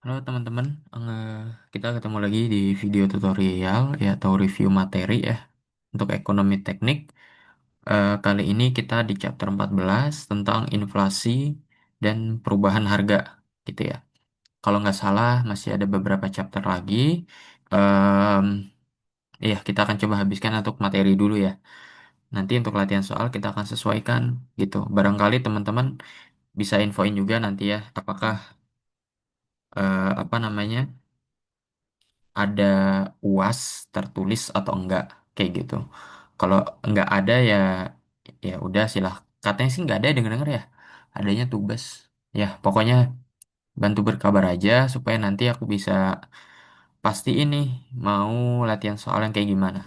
Halo teman-teman, kita ketemu lagi di video tutorial ya atau review materi ya untuk ekonomi teknik. Kali ini kita di chapter 14 tentang inflasi dan perubahan harga gitu ya. Kalau nggak salah masih ada beberapa chapter lagi. Em, Iya, kita akan coba habiskan untuk materi dulu ya. Nanti untuk latihan soal kita akan sesuaikan gitu. Barangkali teman-teman bisa infoin juga nanti ya, apakah apa namanya? Ada UAS tertulis atau enggak kayak gitu. Kalau enggak ada ya ya udah silah. Katanya sih enggak ada denger-denger ya. Adanya tugas. Ya, pokoknya bantu berkabar aja supaya nanti aku bisa pasti ini mau latihan soal yang kayak gimana.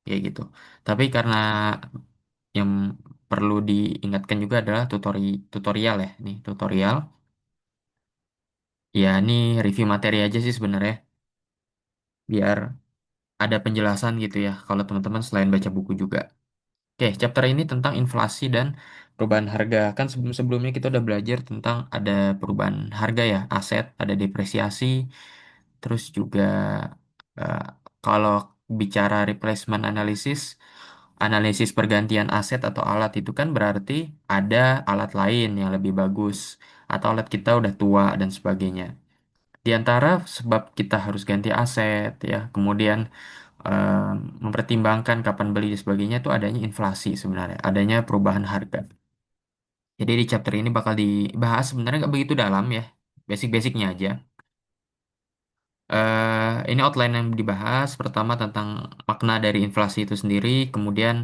Kayak gitu. Tapi karena yang perlu diingatkan juga adalah tutorial ya. Nih, tutorial. Ya, ini review materi aja sih sebenarnya. Biar ada penjelasan gitu ya. Kalau teman-teman selain baca buku juga. Oke, chapter ini tentang inflasi dan perubahan harga. Kan sebelum-sebelumnya kita udah belajar tentang ada perubahan harga ya, aset, ada depresiasi, terus juga eh, kalau bicara replacement analysis, analisis pergantian aset atau alat itu kan berarti ada alat lain yang lebih bagus, atau alat kita udah tua dan sebagainya. Di antara sebab kita harus ganti aset ya, kemudian eh, mempertimbangkan kapan beli dan sebagainya itu adanya inflasi sebenarnya, adanya perubahan harga. Jadi di chapter ini bakal dibahas sebenarnya nggak begitu dalam ya, basic-basicnya aja. Ini outline yang dibahas pertama tentang makna dari inflasi itu sendiri, kemudian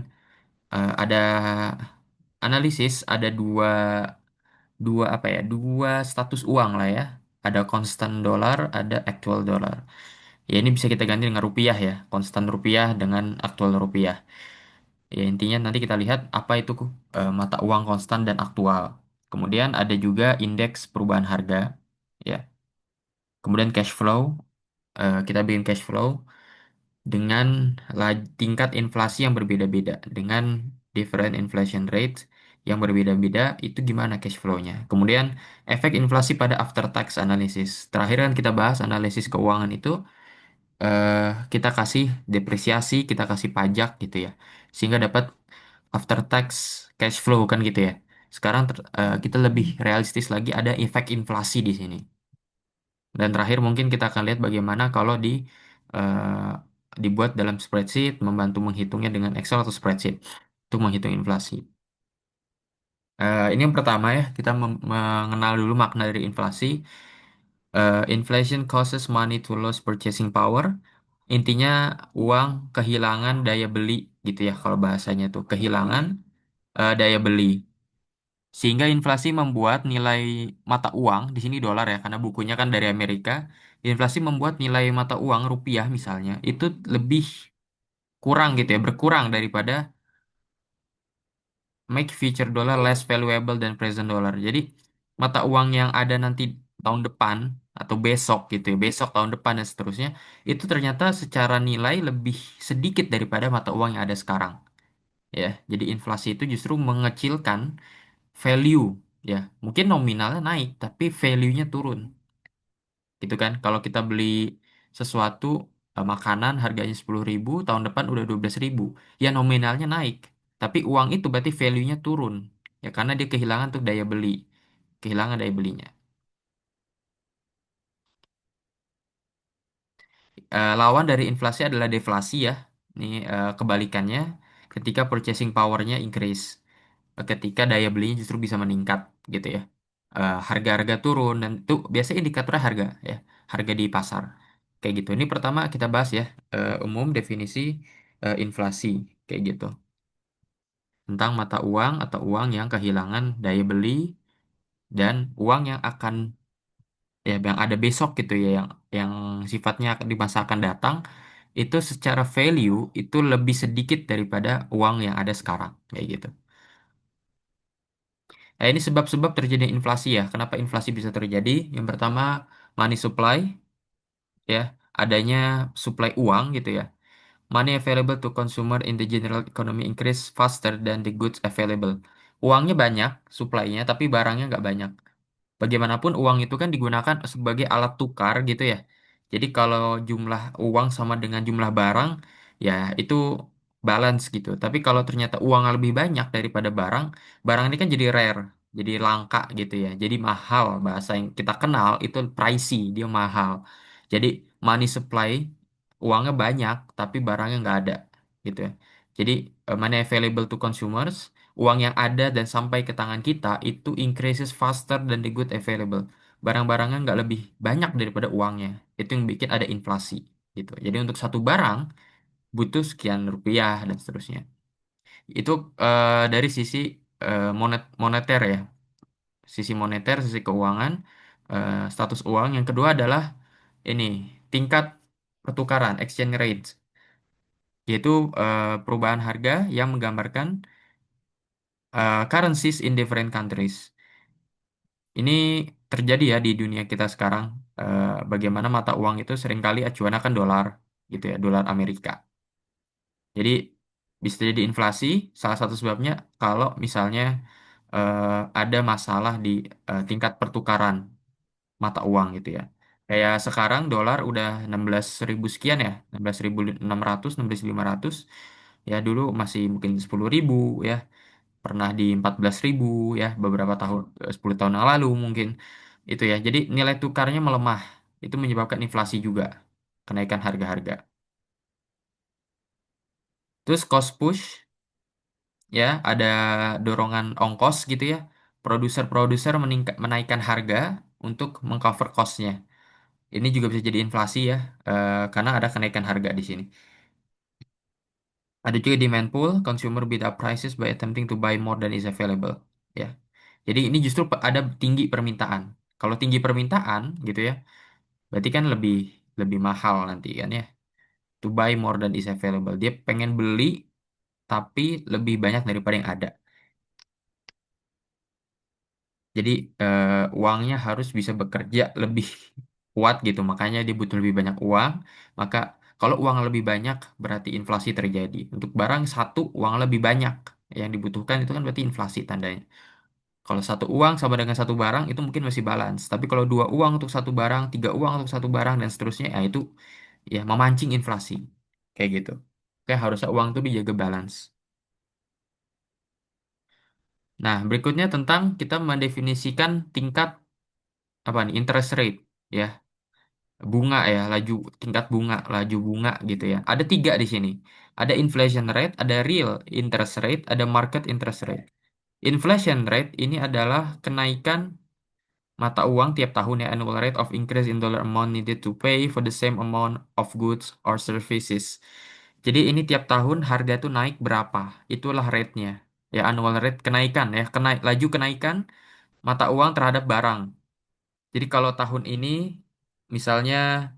ada analisis, ada dua dua apa ya, dua status uang lah ya. Ada constant dollar, ada actual dollar. Ya ini bisa kita ganti dengan rupiah ya, konstan rupiah dengan aktual rupiah. Ya, intinya nanti kita lihat apa itu mata uang konstan dan aktual. Kemudian ada juga indeks perubahan harga, ya. Kemudian cash flow, kita bikin cash flow dengan tingkat inflasi yang berbeda-beda, dengan different inflation rate yang berbeda-beda, itu gimana cash flow-nya. Kemudian efek inflasi pada after tax analysis. Terakhir kan kita bahas analisis keuangan itu, eh, kita kasih depresiasi, kita kasih pajak gitu ya, sehingga dapat after tax cash flow kan gitu ya. Sekarang kita lebih realistis lagi ada efek inflasi di sini. Dan terakhir mungkin kita akan lihat bagaimana kalau eh, dibuat dalam spreadsheet, membantu menghitungnya dengan Excel atau spreadsheet untuk menghitung inflasi. Ini yang pertama ya, kita mengenal dulu makna dari inflasi. Inflation causes money to lose purchasing power. Intinya uang kehilangan daya beli gitu ya kalau bahasanya tuh kehilangan daya beli. Sehingga inflasi membuat nilai mata uang, di sini dolar ya, karena bukunya kan dari Amerika, inflasi membuat nilai mata uang rupiah misalnya, itu lebih kurang gitu ya, berkurang daripada make future dollar less valuable than present dollar. Jadi mata uang yang ada nanti tahun depan atau besok gitu ya, besok tahun depan dan seterusnya, itu ternyata secara nilai lebih sedikit daripada mata uang yang ada sekarang. Ya, jadi inflasi itu justru mengecilkan value ya. Mungkin nominalnya naik tapi value-nya turun. Gitu kan. Kalau kita beli sesuatu makanan harganya 10.000, tahun depan udah 12.000. Ya nominalnya naik, tapi uang itu berarti value-nya turun. Ya karena dia kehilangan tuh daya beli. Kehilangan daya belinya. Lawan dari inflasi adalah deflasi ya. Ini kebalikannya ketika purchasing power-nya increase. Ketika daya belinya justru bisa meningkat gitu ya. Harga-harga turun dan itu biasanya indikatornya harga ya, harga di pasar. Kayak gitu. Ini pertama kita bahas ya, umum definisi inflasi kayak gitu. Tentang mata uang atau uang yang kehilangan daya beli dan uang yang akan ya yang ada besok gitu ya, yang sifatnya di masa akan datang itu secara value itu lebih sedikit daripada uang yang ada sekarang kayak gitu. Nah, ini sebab-sebab terjadi inflasi ya. Kenapa inflasi bisa terjadi? Yang pertama, money supply ya, adanya suplai uang gitu ya. Money available to consumer in the general economy increase faster than the goods available. Uangnya banyak, suplainya, tapi barangnya nggak banyak. bagaimanapun uang itu kan digunakan sebagai alat tukar gitu ya. Jadi kalau jumlah uang sama dengan jumlah barang, ya itu balance gitu. Tapi kalau ternyata uang lebih banyak daripada barang, barang ini kan jadi rare, jadi langka gitu ya. Jadi mahal, bahasa yang kita kenal itu pricey, dia mahal. Jadi money supply, uangnya banyak, tapi barangnya nggak ada gitu ya. Jadi money available to consumers, uang yang ada dan sampai ke tangan kita itu increases faster than the good available. Barang-barangnya nggak lebih banyak daripada uangnya. Itu yang bikin ada inflasi gitu. Jadi untuk satu barang butuh sekian rupiah dan seterusnya. Itu dari sisi moneter ya. Sisi moneter, sisi keuangan, status uang. Yang kedua adalah ini tingkat pertukaran exchange rate, yaitu perubahan harga yang menggambarkan currencies in different countries. Ini terjadi ya di dunia kita sekarang. Bagaimana mata uang itu seringkali acuannya kan dolar, gitu ya, dolar Amerika. Jadi bisa jadi inflasi. Salah satu sebabnya kalau misalnya eh, ada masalah di tingkat pertukaran mata uang gitu ya. Kayak sekarang dolar udah 16.000 sekian ya, 16.600, 16.500. Ya dulu masih mungkin 10.000 ya, pernah di 14.000 ya beberapa tahun 10 tahun yang lalu mungkin itu ya. Jadi nilai tukarnya melemah. Itu menyebabkan inflasi juga, kenaikan harga-harga. Terus cost push ya, ada dorongan ongkos gitu ya. Produser-produser menaikkan harga untuk mengcover cost-nya. Ini juga bisa jadi inflasi ya, karena ada kenaikan harga di sini. Ada juga demand pull, consumer bid up prices by attempting to buy more than is available. Ya. Jadi ini justru ada tinggi permintaan. Kalau tinggi permintaan gitu ya, berarti kan lebih lebih mahal nanti kan ya. To buy more than is available. Dia pengen beli tapi lebih banyak daripada yang ada. Jadi uangnya harus bisa bekerja lebih kuat gitu. Makanya dia butuh lebih banyak uang. Maka kalau uang lebih banyak berarti inflasi terjadi. Untuk barang satu uang lebih banyak yang dibutuhkan itu kan berarti inflasi tandanya. Kalau satu uang sama dengan satu barang itu mungkin masih balance. Tapi kalau dua uang untuk satu barang, tiga uang untuk satu barang dan seterusnya, ya itu ya memancing inflasi. Kayak gitu. Kayak harusnya uang itu dijaga balance. Nah, berikutnya tentang kita mendefinisikan tingkat apa nih interest rate ya, bunga ya, laju tingkat bunga, laju bunga gitu ya. Ada tiga di sini. Ada inflation rate, ada real interest rate, ada market interest rate. Inflation rate ini adalah kenaikan mata uang tiap tahun ya, annual rate of increase in dollar amount needed to pay for the same amount of goods or services. Jadi ini tiap tahun harga itu naik berapa? Itulah rate-nya. Ya, annual rate kenaikan ya, laju kenaikan mata uang terhadap barang. Jadi kalau tahun ini misalnya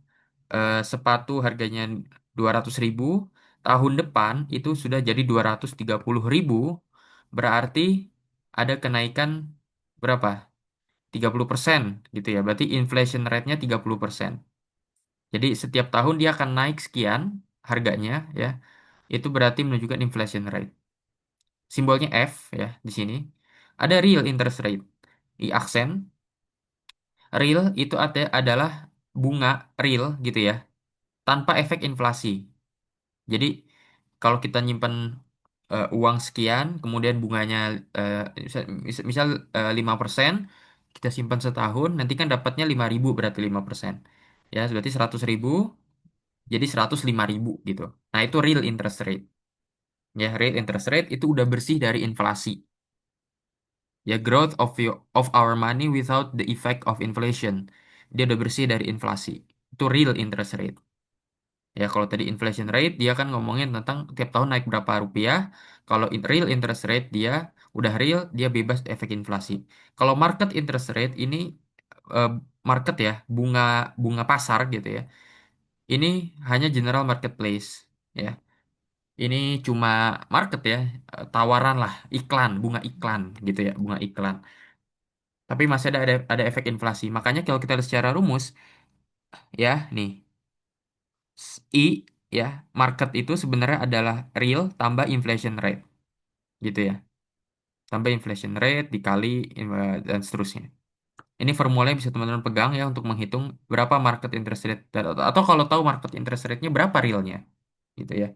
sepatu harganya 200.000, tahun depan itu sudah jadi 230.000, berarti ada kenaikan berapa? 30% gitu ya. Berarti inflation rate-nya 30%. Jadi setiap tahun dia akan naik sekian harganya ya. Itu berarti menunjukkan inflation rate. Simbolnya F ya di sini. Ada real interest rate. Di aksen real itu adalah bunga real gitu ya, tanpa efek inflasi. Jadi kalau kita nyimpen uang sekian, kemudian bunganya eh, misal 5%, kita simpan setahun, nanti kan dapatnya 5.000 berarti 5%. Ya, berarti 100.000 jadi 105.000 gitu. Nah, itu real interest rate. Ya, real interest rate itu udah bersih dari inflasi. Ya, growth of our money without the effect of inflation. Dia udah bersih dari inflasi. Itu real interest rate. Ya, kalau tadi inflation rate, dia kan ngomongin tentang tiap tahun naik berapa rupiah. Kalau real interest rate, dia udah real, dia bebas efek inflasi. Kalau market interest rate, ini eh, market ya, bunga bunga pasar gitu ya. Ini hanya general marketplace ya. Ini cuma market ya, tawaran lah, iklan, bunga iklan gitu ya, bunga iklan. Tapi masih ada efek inflasi. Makanya kalau kita lihat secara rumus, ya nih, I ya, market itu sebenarnya adalah real tambah inflation rate gitu ya. Tambah inflation rate dikali dan seterusnya. Ini formula yang bisa teman-teman pegang ya untuk menghitung berapa market interest rate atau kalau tahu market interest rate-nya berapa realnya gitu ya.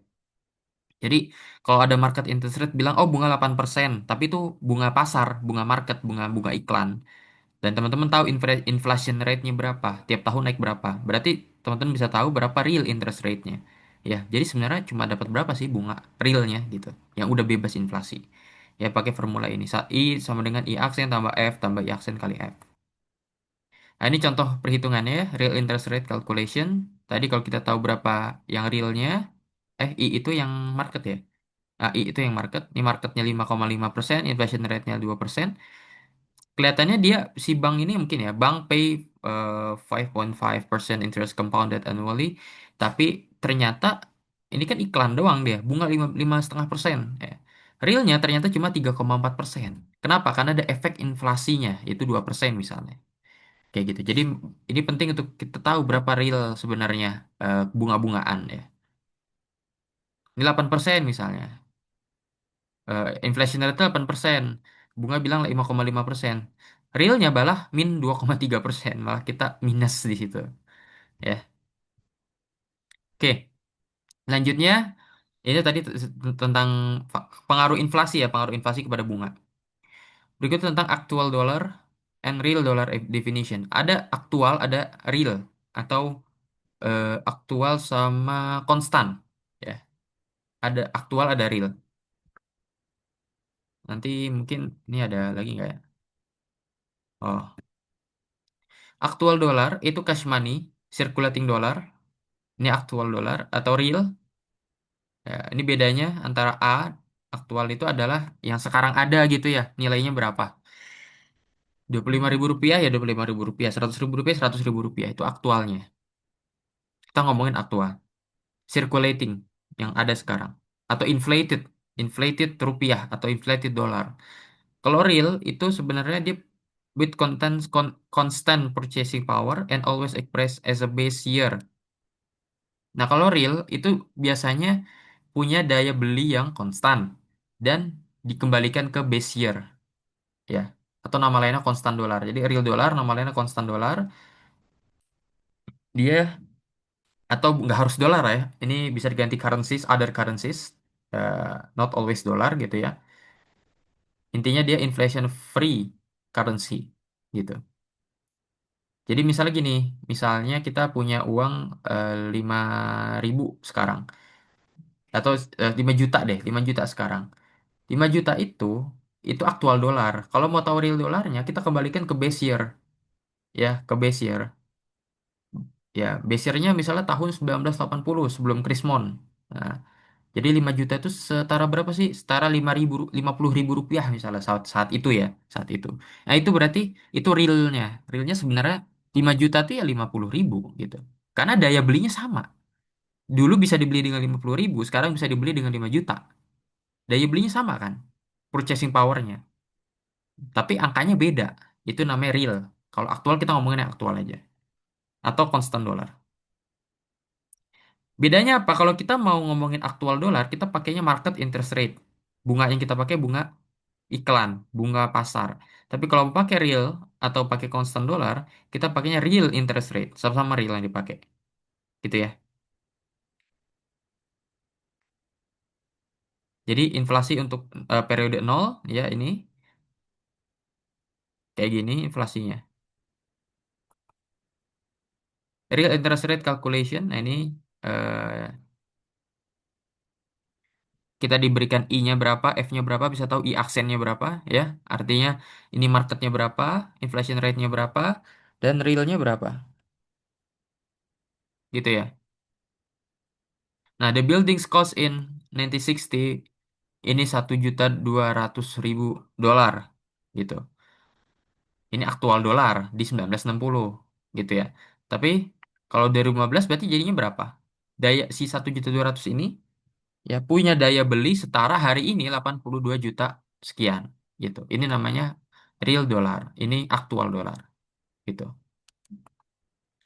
Jadi kalau ada market interest rate bilang oh bunga 8%, tapi itu bunga pasar, bunga market, bunga bunga iklan. Dan teman-teman tahu inflation rate-nya berapa, tiap tahun naik berapa. Berarti teman-teman bisa tahu berapa real interest rate-nya. Ya, jadi sebenarnya cuma dapat berapa sih bunga realnya gitu, yang udah bebas inflasi. Ya pakai formula ini. I sama dengan I aksen tambah F tambah I aksen kali F. Nah, ini contoh perhitungannya ya, real interest rate calculation. Tadi kalau kita tahu berapa yang realnya, I itu yang market ya. Nah, I itu yang market. Ini marketnya 5,5%, inflation rate-nya 2%. Kelihatannya dia si bank ini mungkin ya bank pay 5.5% interest compounded annually, tapi ternyata ini kan iklan doang dia bunga 5,5% ya. Realnya ternyata cuma 3,4%. Kenapa? Karena ada efek inflasinya itu 2% misalnya. Kayak gitu. Jadi ini penting untuk kita tahu berapa real sebenarnya bunga-bungaan ya. Ini 8% misalnya. Inflation rate 8%. Bunga bilang 5,5%. Realnya malah min 2,3%. Malah kita minus di situ. Ya. Oke, lanjutnya ini tadi tentang pengaruh inflasi ya, pengaruh inflasi kepada bunga. Berikut tentang actual dollar and real dollar definition. Ada aktual, ada real atau aktual sama konstan. Ya, ada aktual, ada real. Nanti mungkin ini ada lagi nggak ya? Oh, aktual dolar itu cash money, circulating dollar. Ini aktual dolar atau real. Ya, ini bedanya antara A, aktual itu adalah yang sekarang ada gitu ya. Nilainya berapa? 25.000 rupiah ya 25.000 rupiah. 100.000 rupiah 100.000 rupiah. Itu aktualnya. Kita ngomongin aktual. Circulating yang ada sekarang. Atau inflated. Inflated rupiah atau inflated dollar. Kalau real itu sebenarnya dia with constant purchasing power and always expressed as a base year. Nah, kalau real itu biasanya punya daya beli yang konstan dan dikembalikan ke base year, ya. Atau nama lainnya konstan dolar. Jadi real dolar nama lainnya konstan dolar. Dia atau nggak harus dolar ya. Ini bisa diganti currencies, other currencies, not always dolar gitu ya. Intinya dia inflation free currency gitu. Jadi misalnya gini, misalnya kita punya uang 5.000 sekarang atau 5 juta deh, 5 juta sekarang. 5 juta itu aktual dolar. Kalau mau tahu real dolarnya, kita kembalikan ke base year, ya, ke base year. Ya, base year-nya misalnya tahun 1980 sebelum Krismon. Nah, jadi 5 juta itu setara berapa sih? Setara 50.000 rupiah misalnya saat itu ya, saat itu. Nah, itu berarti itu realnya. Realnya sebenarnya 5 juta itu ya 50.000 gitu. Karena daya belinya sama. Dulu bisa dibeli dengan 50.000, sekarang bisa dibeli dengan 5 juta. Daya belinya sama kan? Purchasing power-nya. Tapi angkanya beda. Itu namanya real. Kalau aktual kita ngomongin yang aktual aja. Atau constant dollar. Bedanya apa? Kalau kita mau ngomongin aktual dolar, kita pakainya market interest rate. Bunga yang kita pakai bunga iklan, bunga pasar. Tapi kalau mau pakai real atau pakai constant dollar, kita pakainya real interest rate. Sama-sama real yang dipakai. Gitu ya. Jadi inflasi untuk periode nol ya ini kayak gini inflasinya. Real interest rate calculation, nah ini eh, kita diberikan I-nya berapa, F-nya berapa, bisa tahu I aksennya berapa, ya. Artinya ini marketnya berapa, inflation rate-nya berapa, dan realnya berapa, gitu ya. Nah, the buildings cost in 1960 ini 1.200.000 dolar, gitu. Ini aktual dolar di 1960, gitu ya. Tapi kalau 2015 berarti jadinya berapa? Daya si 1.200.000 ini ya punya daya beli setara hari ini 82 juta sekian gitu. Ini namanya real dollar, ini aktual dolar gitu.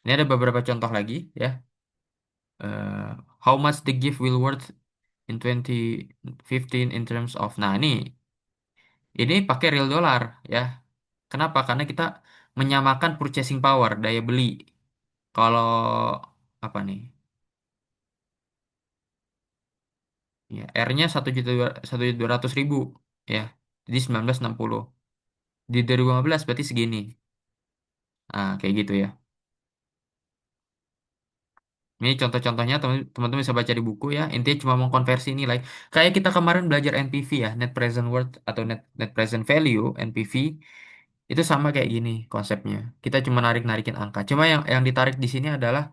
Ini ada beberapa contoh lagi ya. How much the gift will worth in 2015 in terms of. Nah, ini pakai real dollar ya. Kenapa? Karena kita menyamakan purchasing power, daya beli. Kalau apa nih? Ya, R-nya 1.200.000 ya. Jadi 1960. Di 2015 berarti segini. Ah, kayak gitu ya. Ini contoh-contohnya teman-teman bisa baca di buku ya. Intinya cuma mengkonversi nilai. Kayak kita kemarin belajar NPV ya, net present worth atau net net present value (NPV). Itu sama kayak gini konsepnya. Kita cuma narik-narikin angka. Cuma yang ditarik di sini adalah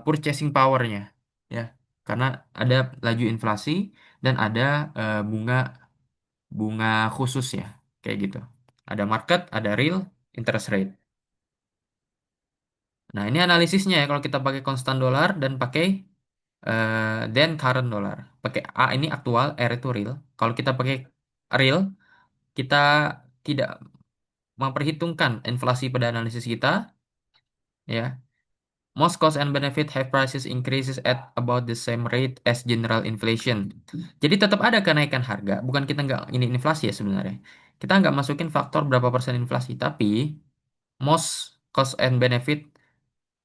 purchasing power-nya ya. Karena ada laju inflasi dan ada bunga bunga khusus ya. Kayak gitu. Ada market, ada real, interest rate. Nah, ini analisisnya ya kalau kita pakai konstan dolar dan pakai then current dollar. Pakai A ini aktual, R itu real. Kalau kita pakai real, kita tidak memperhitungkan inflasi pada analisis kita, ya. Most cost and benefit have prices increases at about the same rate as general inflation. Jadi tetap ada kenaikan harga, bukan kita nggak ini inflasi ya sebenarnya. Kita nggak masukin faktor berapa persen inflasi, tapi most cost and benefit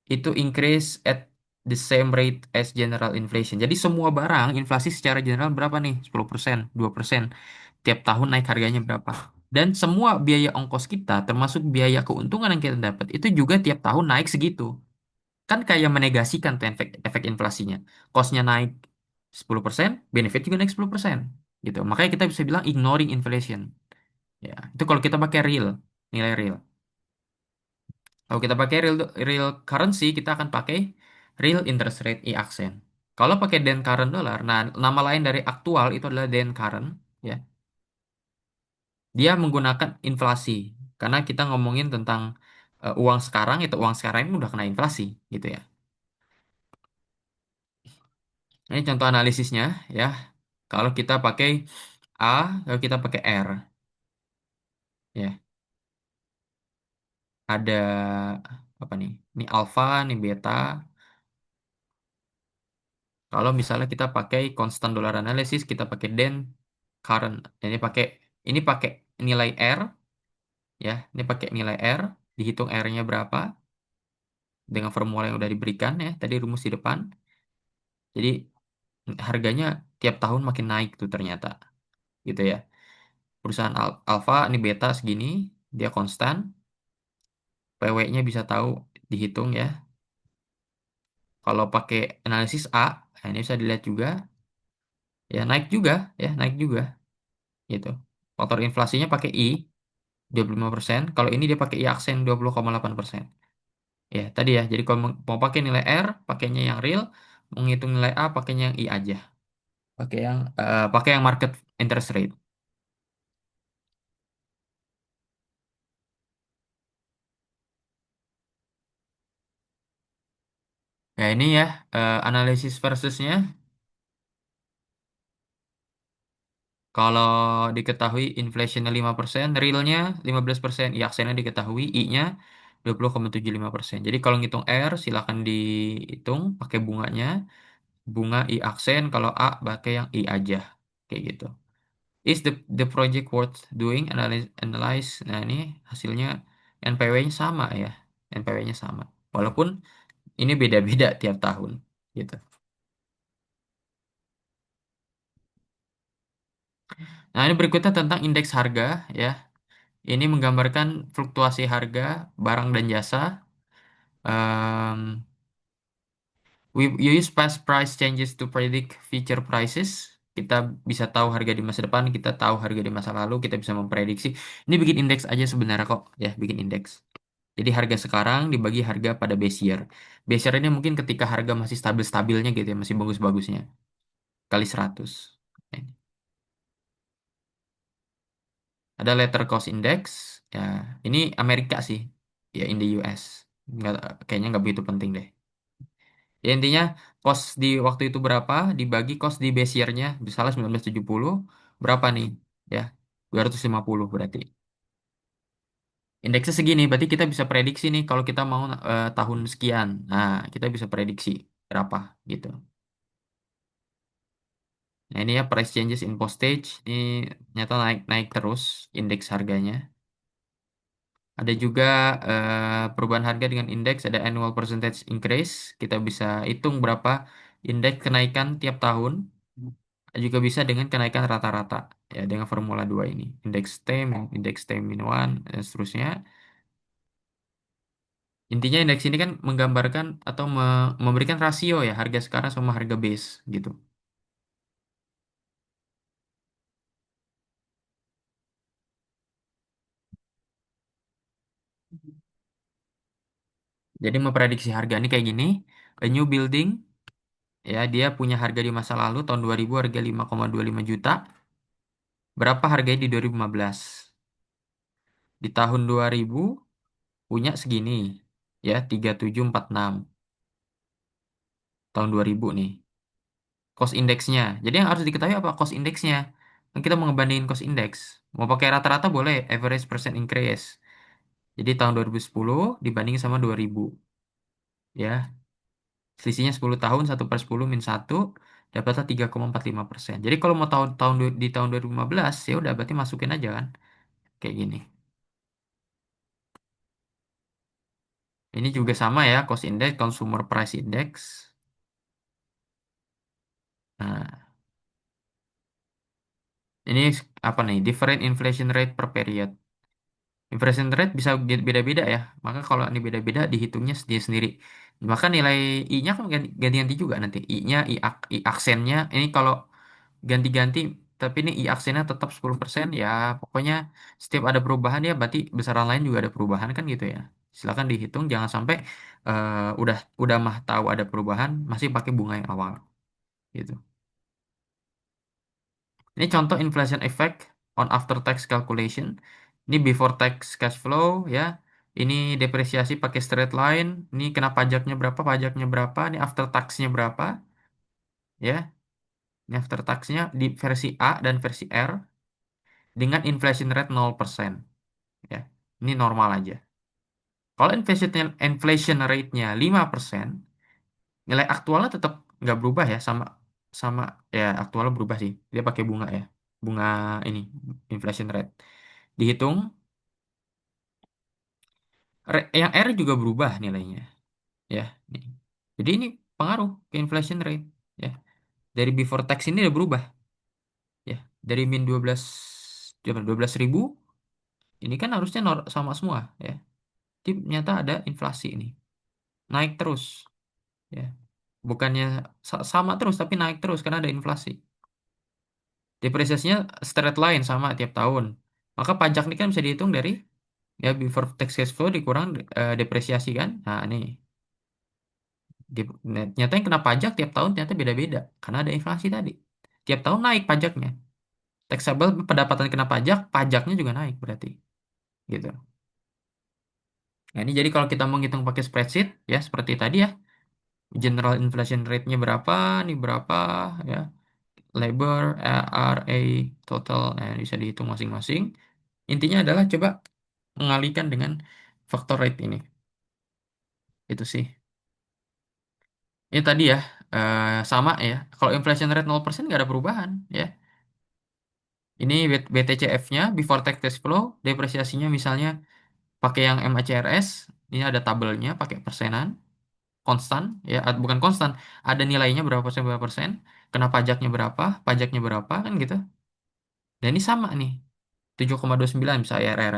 itu increase at the same rate as general inflation. Jadi semua barang inflasi secara general berapa nih? 10%, 2%. Tiap tahun naik harganya berapa? Dan semua biaya ongkos kita, termasuk biaya keuntungan yang kita dapat, itu juga tiap tahun naik segitu. Kan kayak menegasikan tuh efek inflasinya. Cost-nya naik 10%, benefit juga naik 10%. Gitu. Makanya kita bisa bilang ignoring inflation. Ya, itu kalau kita pakai real, nilai real. Kalau kita pakai real currency, kita akan pakai real interest rate i-aksen. Kalau pakai then current dollar, nah nama lain dari aktual itu adalah then current, ya. Dia menggunakan inflasi karena kita ngomongin tentang uang sekarang, itu uang sekarang ini udah kena inflasi, gitu ya. Ini contoh analisisnya, ya. Kalau kita pakai A, kalau kita pakai R, ya. Ada apa nih? Ini alpha, ini beta. Kalau misalnya kita pakai constant dollar analysis, kita pakai then current. Ini pakai nilai R ya. Ini pakai nilai R, dihitung R-nya berapa dengan formula yang udah diberikan ya. Tadi rumus di depan. Jadi harganya tiap tahun makin naik tuh ternyata, gitu ya. Perusahaan alpha ini beta segini, dia konstan. PW-nya bisa tahu dihitung ya. Kalau pakai analisis A, nah ini bisa dilihat juga ya naik juga ya, naik juga gitu. Faktor inflasinya pakai I 25%. Kalau ini dia pakai I aksen 20,8%. Ya, tadi ya. Jadi kalau mau pakai nilai R, pakainya yang real, menghitung nilai A, pakainya yang I aja. Pakai yang market interest rate. Ya, ini ya analisis versusnya. Kalau diketahui inflationnya 5%, realnya 15%, I aksennya diketahui, I-nya 20,75%. Jadi kalau ngitung R, silakan dihitung pakai bunganya. Bunga I aksen, kalau A pakai yang I aja. Kayak gitu. Is the project worth doing? Analyze. Nah, ini hasilnya NPW-nya sama ya. NPW-nya sama. Walaupun ini beda-beda tiap tahun gitu. Nah, ini berikutnya tentang indeks harga ya. Ini menggambarkan fluktuasi harga barang dan jasa. Um, we use past price changes to predict future prices. Kita bisa tahu harga di masa depan, kita tahu harga di masa lalu, kita bisa memprediksi. Ini bikin indeks aja sebenarnya kok, ya, bikin indeks. Jadi harga sekarang dibagi harga pada base year. Base year ini mungkin ketika harga masih stabil-stabilnya gitu ya, masih bagus-bagusnya. Kali 100. Ini. Ada letter cost index. Ya, ini Amerika sih. Ya, in the US. Nggak, kayaknya nggak begitu penting deh. Ya, intinya cost di waktu itu berapa dibagi cost di base year-nya. Misalnya 1970 berapa nih? Ya, 250 berarti. Indeksnya segini, berarti kita bisa prediksi nih kalau kita mau tahun sekian. Nah, kita bisa prediksi berapa gitu. Nah, ini ya price changes in postage. Ini nyata naik naik terus indeks harganya. Ada juga perubahan harga dengan indeks, ada annual percentage increase. Kita bisa hitung berapa indeks kenaikan tiap tahun. Juga bisa dengan kenaikan rata-rata ya dengan formula 2 ini. Indeks T min 1 dan seterusnya. Intinya indeks ini kan menggambarkan atau memberikan rasio ya harga sekarang sama harga base gitu. Jadi memprediksi harga ini kayak gini. A new building ya dia punya harga di masa lalu tahun 2000 harga 5,25 juta. Berapa harganya di 2015? Di tahun 2000 punya segini ya 3746 tahun 2000 nih. Cost indeksnya. Jadi yang harus diketahui apa cost indeksnya? Kan kita mau ngebandingin cost index. Mau pakai rata-rata boleh, average percent increase. Jadi tahun 2010 dibanding sama 2000 ya. Selisihnya 10 tahun, 1/10 min 1 dapatlah 3,45%. Jadi kalau mau di tahun 2015 ya udah berarti masukin aja kan. Kayak gini. Ini juga sama ya, cost index, consumer price index. Nah, ini apa nih? Different inflation rate per period. Inflation rate bisa beda-beda ya. Maka kalau ini beda-beda dihitungnya sendiri-sendiri. Maka nilai I-nya kan ganti-ganti juga nanti. I-nya, I aksennya. Ini kalau ganti-ganti, tapi ini I aksennya tetap 10%. Ya pokoknya setiap ada perubahan ya berarti besaran lain juga ada perubahan kan gitu ya. Silakan dihitung. Jangan sampai udah mah tahu ada perubahan masih pakai bunga yang awal gitu. Ini contoh inflation effect on after tax calculation. Ini before tax cash flow ya. Ini depresiasi pakai straight line. Ini kena pajaknya berapa? Pajaknya berapa? Ini after taxnya berapa? Ya. Ini after taxnya di versi A dan versi R dengan inflation rate 0%. Ya. Ini normal aja. Kalau inflation rate-nya 5%, nilai aktualnya tetap nggak berubah ya sama sama ya aktualnya berubah sih. Dia pakai bunga ya. Bunga ini inflation rate. Dihitung yang R juga berubah nilainya ya nih. Jadi ini pengaruh ke inflation rate ya. Dari before tax ini udah berubah ya. Dari min 12 ribu ini kan harusnya sama semua ya. Tapi ternyata ada inflasi ini. Naik terus ya. Bukannya sama terus tapi naik terus karena ada inflasi. Depresiasinya straight line sama tiap tahun. Maka pajak ini kan bisa dihitung dari ya before tax cash flow dikurang depresiasi kan. Nah, ini ternyata yang kena pajak tiap tahun ternyata beda-beda karena ada inflasi tadi. Tiap tahun naik pajaknya. Taxable pendapatan kena pajak, pajaknya juga naik berarti. Gitu. Nah, ini jadi kalau kita mau ngitung pakai spreadsheet ya seperti tadi ya. General inflation rate-nya berapa, nih berapa ya. Labor, RA, total, nah, bisa dihitung masing-masing. Intinya adalah coba mengalihkan dengan faktor rate ini. Itu sih. Ini tadi ya, sama ya. Kalau inflation rate 0% nggak ada perubahan ya. Ini BTCF-nya, before tax cash flow, depresiasinya misalnya pakai yang MACRS, ini ada tabelnya, pakai persenan, konstan, ya bukan konstan, ada nilainya berapa persen, kena pajaknya berapa, kan gitu. Dan ini sama nih, 7,29 bisa IRR.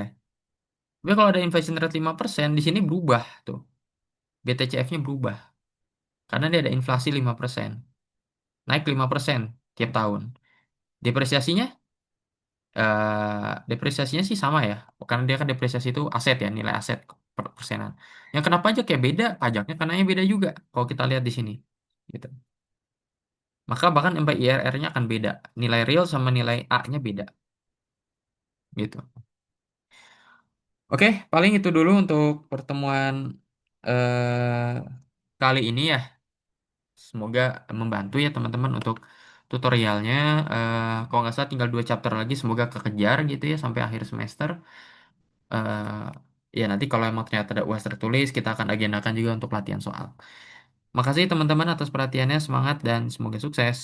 Tapi kalau ada inflation rate 5%, di sini berubah tuh, BTCF-nya berubah, karena dia ada inflasi 5%, naik 5% tiap tahun. Depresiasinya depresiasinya sih sama ya, karena dia kan depresiasi itu aset ya, nilai aset persenan. Yang kena pajak ya beda, pajaknya kenanya beda juga. Kalau kita lihat di sini, gitu. Maka bahkan sampai IRR-nya akan beda, nilai real sama nilai A-nya beda, gitu. Oke, paling itu dulu untuk pertemuan eh, kali ini ya. Semoga membantu ya teman-teman untuk tutorialnya. Kalau nggak salah tinggal 2 chapter lagi, semoga kekejar gitu ya sampai akhir semester. eh Ya nanti kalau emang ternyata ada UAS tertulis, kita akan agendakan juga untuk latihan soal. Makasih teman-teman atas perhatiannya, semangat dan semoga sukses.